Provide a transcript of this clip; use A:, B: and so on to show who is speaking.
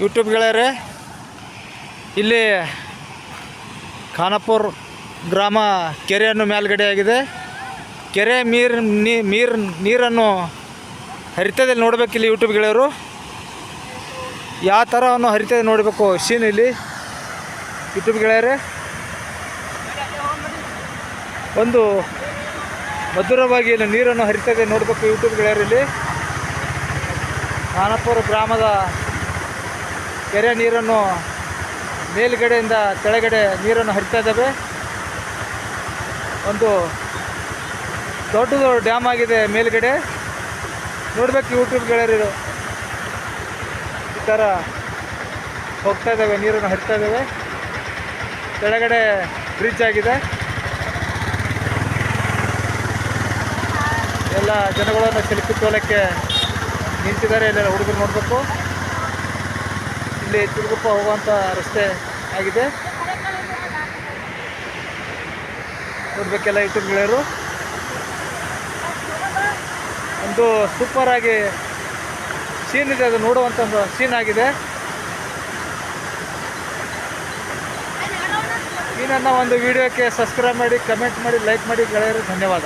A: YouTube ಗೆಳೆಯರೇ, ಇಲ್ಲಿ ಖಾನಾಪುರ ಗ್ರಾಮ ಕೆರೆಯನ್ನು ಮೇಲ್ಗಡೆ ಆಗಿದೆ. ಕೆರೆ ನೀರನ್ನು ಹರಿತದಲ್ಲಿ ನೋಡಬೇಕು. ಇಲ್ಲಿ ಯೂಟ್ಯೂಬ್ ಗೆಳೆಯರು ಯಾವ ಥರವನ್ನು ಹರಿತದೆ ನೋಡಬೇಕು ಸೀನ್ ಇಲ್ಲಿ ಯೂಟ್ಯೂಬ್ ಗೆಳೆಯರೇ. ಒಂದು ಮಧುರವಾಗಿ ಇಲ್ಲಿ ನೀರನ್ನು ಹರಿತದೆ ನೋಡಬೇಕು ಯೂಟ್ಯೂಬ್ ಗೆಳೆಯರಲ್ಲಿ. ಖಾನಾಪುರ ಗ್ರಾಮದ ಕೆರೆ ನೀರನ್ನು ಮೇಲ್ಗಡೆಯಿಂದ ಕೆಳಗಡೆ ನೀರನ್ನು ಹರಿತಾ ಇದ್ದಾವೆ. ಒಂದು ದೊಡ್ಡದು ಡ್ಯಾಮ್ ಆಗಿದೆ ಮೇಲ್ಗಡೆ ನೋಡಬೇಕು ಯೂಟ್ಯೂಬ್ ಗೆಳೆಯರು. ಈ ಥರ ಹೋಗ್ತಾ ಇದ್ದಾವೆ, ನೀರನ್ನು ಹರಿತಾ ಇದ್ದಾವೆ. ಕೆಳಗಡೆ ಬ್ರಿಡ್ಜ್ ಆಗಿದೆ. ಎಲ್ಲ ಜನಗಳನ್ನು ಸೆಲ್ಫಿ ತೋಲಕ್ಕೆ ನಿಂತಿದ್ದಾರೆ. ಎಲ್ಲ ಹುಡುಗರು ನೋಡಬೇಕು. ಇಲ್ಲಿ ತಿರುಗುಪ್ಪ ಹೋಗುವಂಥ ರಸ್ತೆ ಆಗಿದೆ ನೋಡಬೇಕೆಲ್ಲ ಯೂಟ್ಯೂಬ್ ಗೆಳೆಯರು. ಒಂದು ಸೂಪರ್ ಆಗಿ ಸೀನ್ ಇದೆ, ಅದು ನೋಡುವಂಥ ಒಂದು ಸೀನ್ ಆಗಿದೆ. ಈ ನನ್ನ ಒಂದು ವಿಡಿಯೋಕ್ಕೆ ಸಬ್ಸ್ಕ್ರೈಬ್ ಮಾಡಿ, ಕಮೆಂಟ್ ಮಾಡಿ, ಲೈಕ್ ಮಾಡಿ ಗೆಳೆಯರು. ಧನ್ಯವಾದ.